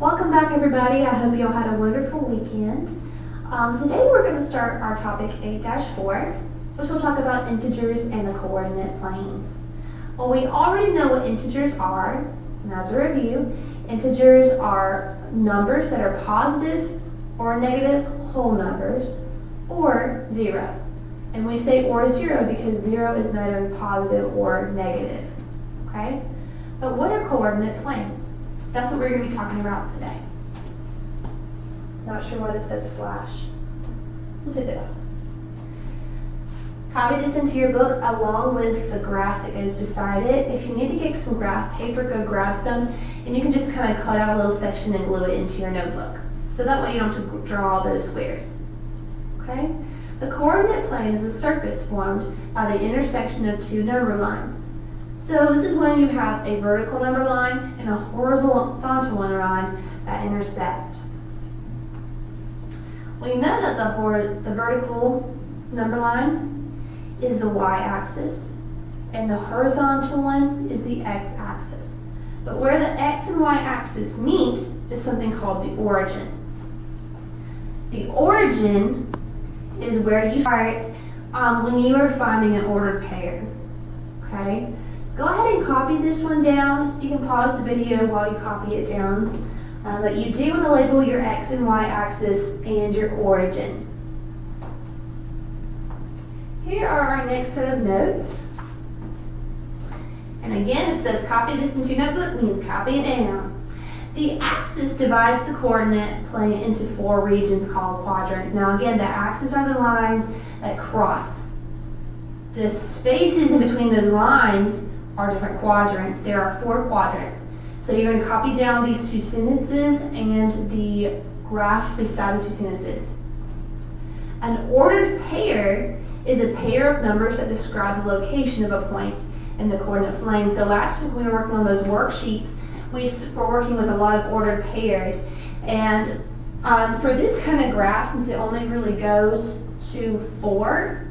Welcome back, everybody. I hope you all had a wonderful weekend. Today we're going to start our topic 8-4, which will talk about integers and the coordinate planes. Well, we already know what integers are, and as a review, integers are numbers that are positive or negative whole numbers, or zero. And we say or zero because zero is neither positive or negative, okay? But what are coordinate planes? That's what we're going to be talking about today. Not sure why this says slash. We'll take that off. Copy this into your book along with the graph that goes beside it. If you need to get some graph paper, go grab some, and you can just kind of cut out a little section and glue it into your notebook. So that way you don't have to draw those squares. Okay? The coordinate plane is a surface formed by the intersection of two number lines. So this is when you have a vertical number line and a horizontal number line that intersect. Well, you know that the vertical number line is the y-axis and the horizontal one is the x-axis. But where the x and y-axis meet is something called the origin. The origin is where you start when you are finding an ordered pair. Okay? Go ahead and copy this one down. You can pause the video while you copy it down. But you do want to label your x and y axis and your origin. Here are our next set of notes. And again, if it says copy this into your notebook, it means copy it down. The axis divides the coordinate plane into four regions called quadrants. Now again, the axes are the lines that cross. The spaces in between those lines are different quadrants. There are four quadrants. So you're going to copy down these two sentences and the graph beside the two sentences. An ordered pair is a pair of numbers that describe the location of a point in the coordinate plane. So last week when we were working on those worksheets, we were working with a lot of ordered pairs. And for this kind of graph, since it only really goes to 4,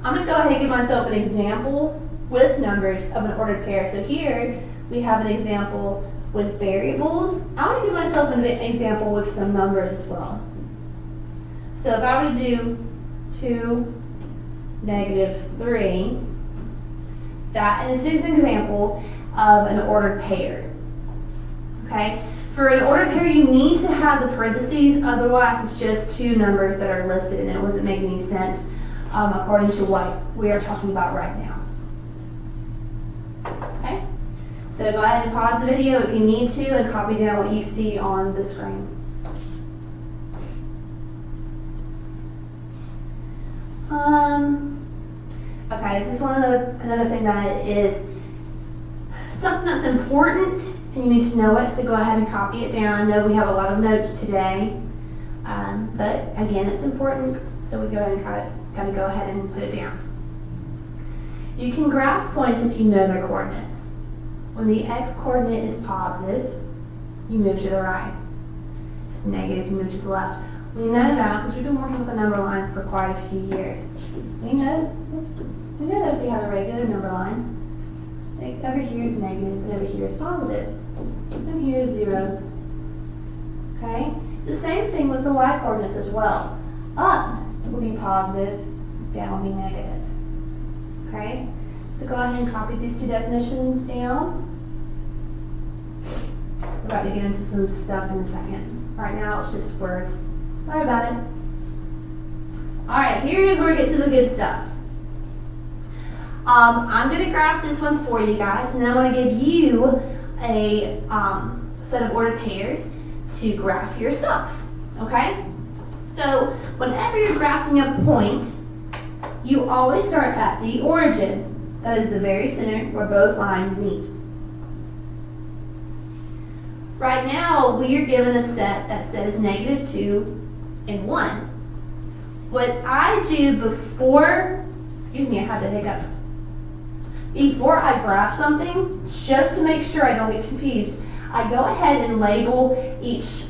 I'm going to go ahead and give myself an example with numbers of an ordered pair. So here we have an example with variables. I want to give myself an example with some numbers as well. So if I were to do 2, -3, and this is an example of an ordered pair. Okay? For an ordered pair, you need to have the parentheses, otherwise it's just two numbers that are listed and it wasn't making any sense according to what we are talking about right now. Okay? So go ahead and pause the video if you need to and copy down what you see on the screen. Okay, this is another thing that is something that's important and you need to know it, so go ahead and copy it down. I know we have a lot of notes today, but again, it's important, so we go ahead and gotta go ahead and put it down. You can graph points if you know their coordinates. When the x coordinate is positive, you move to the right. If it's negative, you move to the left. We know that because we've been working with the number line for quite a few years. We know that if we have a regular number line, like over here is negative, and over here is positive. And here is 0. Okay? It's the same thing with the y coordinates as well. Up will be positive, down will be negative. Okay? So go ahead and copy these two definitions down. We're about to get into some stuff in a second. Right now it's just words. Sorry about it. Alright, here's where we get to the good stuff. I'm going to graph this one for you guys, and then I'm going to give you a set of ordered pairs to graph yourself. Okay? So whenever you're graphing a point, you always start at the origin. That is the very center where both lines meet. Right now, we are given a set that says -2 and 1. What I do before, excuse me, I have the hiccups. Before I graph something, just to make sure I don't get confused, I go ahead and label each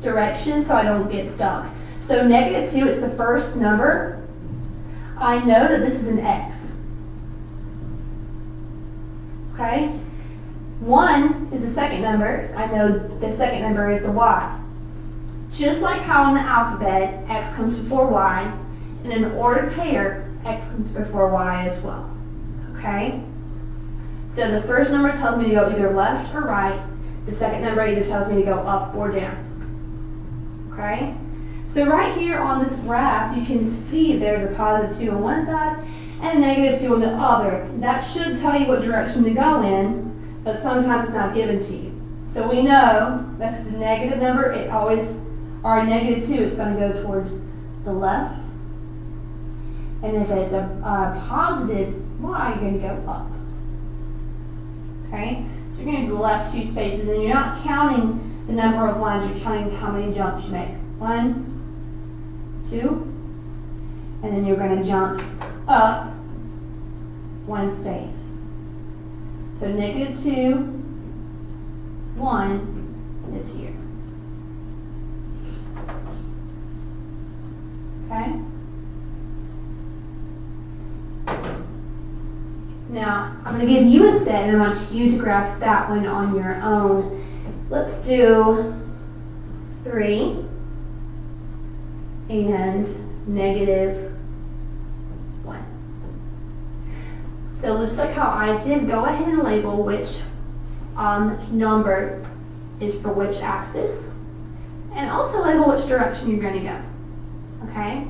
direction so I don't get stuck. So -2 is the first number. I know that this is an x. Okay? 1 is the second number. I know the second number is the y. Just like how in the alphabet, x comes before y, in an ordered pair, x comes before y as well. Okay? So the first number tells me to go either left or right. The second number either tells me to go up or down. Okay? So right here on this graph, you can see there's a positive 2 on one side and a negative 2 on the other. That should tell you what direction to go in, but sometimes it's not given to you. So we know that if it's a negative number, or a negative 2, it's going to go towards the left. And if it's a positive y, you're going to go up. Okay? So you're going to do the left 2 spaces, and you're not counting the number of lines, you're counting how many jumps you make. 1, 2, and then you're going to jump up 1 space. So negative 2, 1 is here. Okay? Now, I'm going to give you a set, and I want you to graph that one on your own. Let's do 3 and negative 1. So just like how I did, go ahead and label which number is for which axis, and also label which direction you're going to go. Okay?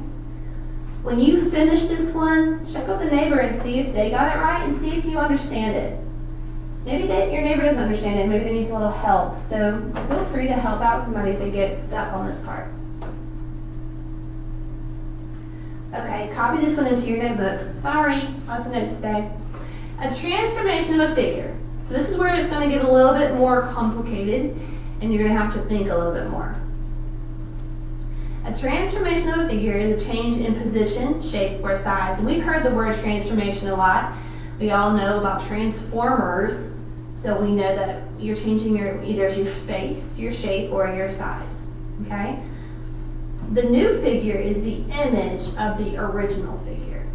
When you finish this one, check with the neighbor and see if they got it right and see if you understand it. Maybe your neighbor doesn't understand it, maybe they need a little help. So feel free to help out somebody if they get stuck on this part. Okay, copy this one into your notebook. Sorry, lots of notes today. A transformation of a figure. So this is where it's going to get a little bit more complicated and you're going to have to think a little bit more. A transformation of a figure is a change in position, shape, or size. And we've heard the word transformation a lot. We all know about transformers, so we know that you're changing either your space, your shape, or your size. Okay? The new figure is the image of the original figure.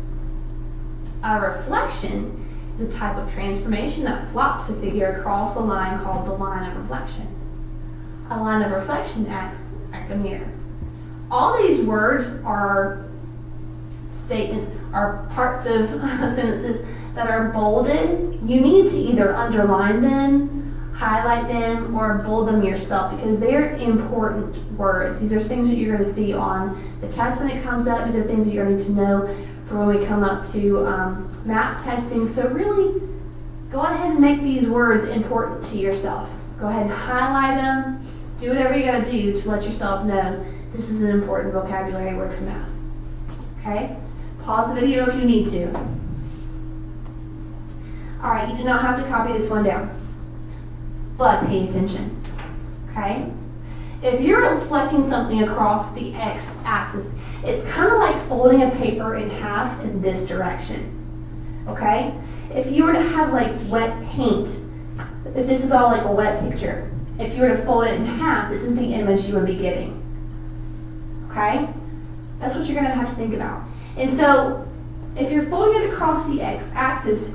A reflection is a type of transformation that flops a figure across a line called the line of reflection. A line of reflection acts like a mirror. All these words are statements, are parts of sentences that are bolded. You need to either underline them, highlight them, or bold them yourself because they're important words. These are things that you're going to see on the test when it comes up. These are things that you're going to need to know for when we come up to map testing. So really, go ahead and make these words important to yourself. Go ahead and highlight them. Do whatever you got to do to let yourself know this is an important vocabulary word for math. Okay? Pause the video if you need to. All right, you do not have to copy this one down, but pay attention. Okay? If you're reflecting something across the x-axis, it's kind of like folding a paper in half in this direction. Okay? If you were to have like wet paint, if this is all like a wet picture, if you were to fold it in half, this is the image you would be getting. Okay? That's what you're going to have to think about. And so, if you're folding it across the x-axis,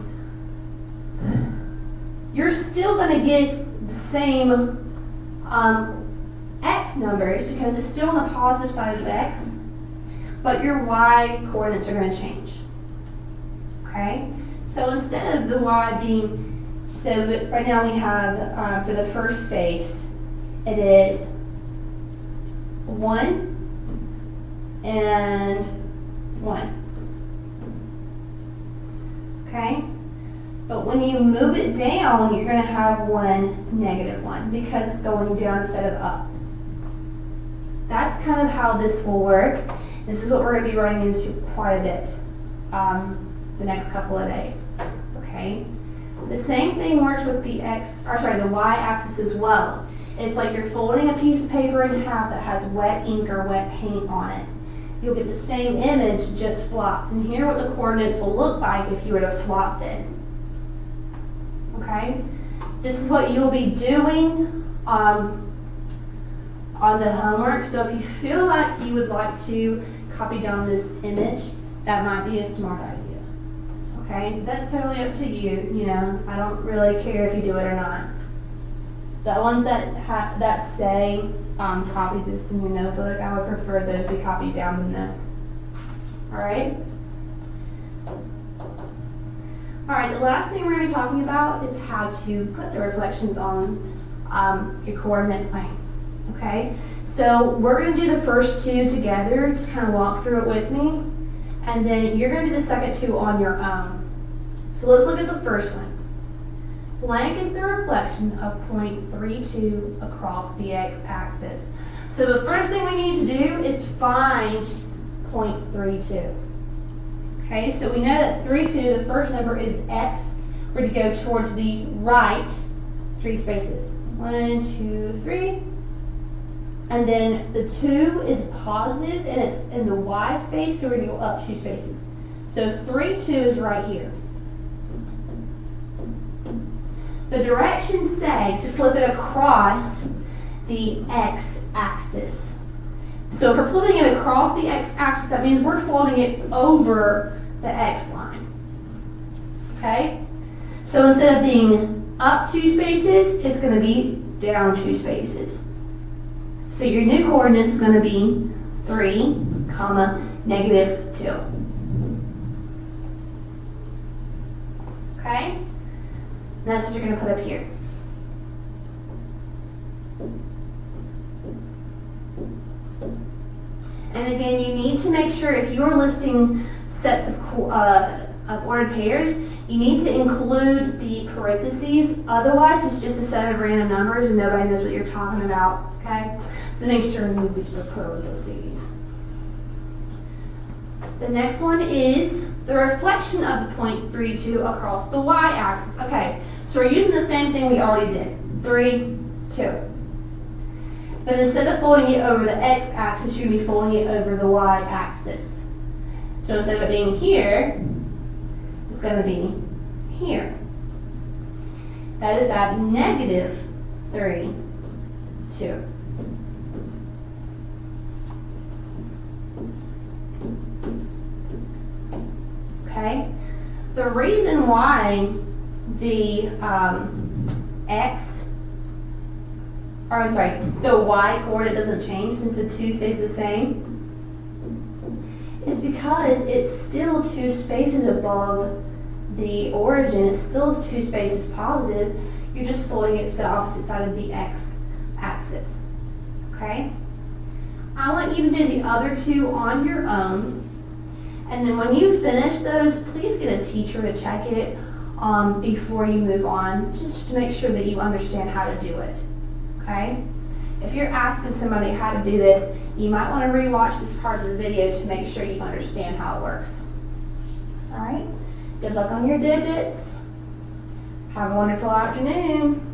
you're still going to get the same x numbers because it's still on the positive side of x, but your y coordinates are going to change. Okay? So instead of the y being, so right now we have, for the first space, it is 1 and 1. Okay? But when you move it down, you're going to have 1, negative 1, because it's going down instead of up. That's kind of how this will work. This is what we're going to be running into quite a bit the next couple of days. Okay? The same thing works with the y-axis as well. It's like you're folding a piece of paper in half that has wet ink or wet paint on it. You'll get the same image, just flopped. And here what the coordinates will look like if you were to flop it. Okay? This is what you'll be doing on the homework. So if you feel like you would like to copy down this image, that might be a smart idea. Okay, that's totally up to you, you know, I don't really care if you do it or not. The ones that say, copy this in your notebook, I would prefer those be copied down than this. Alright? Alright, the last thing we're going to be talking about is how to put the reflections on your coordinate plane. Okay? So we're going to do the first two together, just kind of walk through it with me, and then you're going to do the second two on your own. So let's look at the first one. Blank is the reflection of point 32 across the x-axis. So the first thing we need to do is find point 32. Okay, so we know that 32, the first number is x. We're to go towards the right 3 spaces. 1, 2, 3. And then the 2 is positive and it's in the y space, so we're going to go up 2 spaces. So 3, 2 is right here. The directions say to flip it across the x-axis. So if we're flipping it across the x-axis, that means we're folding it over the x line. Okay? So instead of being up 2 spaces, it's going to be down 2 spaces. So your new coordinate is going to be 3, negative 2. Okay? And that's what you're going to put up here. And again, you need to make sure if you're listing sets of ordered pairs, you need to include the parentheses. Otherwise, it's just a set of random numbers and nobody knows what you're talking about. Okay? So make sure you propose those things. The next one is the reflection of the point 32 across the y-axis. Okay, so we're using the same thing we already did. 3, 2. But instead of folding it over the x-axis, you're going to be folding it over the y-axis. So instead of it being here, it's going to be here. That is at negative 3, 2. Okay? The reason why the the y coordinate doesn't change since the 2 stays the same is because it's still 2 spaces above the origin. It's still 2 spaces positive. You're just folding it to the opposite side of the x-axis. Okay? I want you to do the other 2 on your own. And then when you finish those, please get a teacher to check it before you move on, just to make sure that you understand how to do it. Okay? If you're asking somebody how to do this, you might want to rewatch this part of the video to make sure you understand how it works. All right? Good luck on your digits. Have a wonderful afternoon.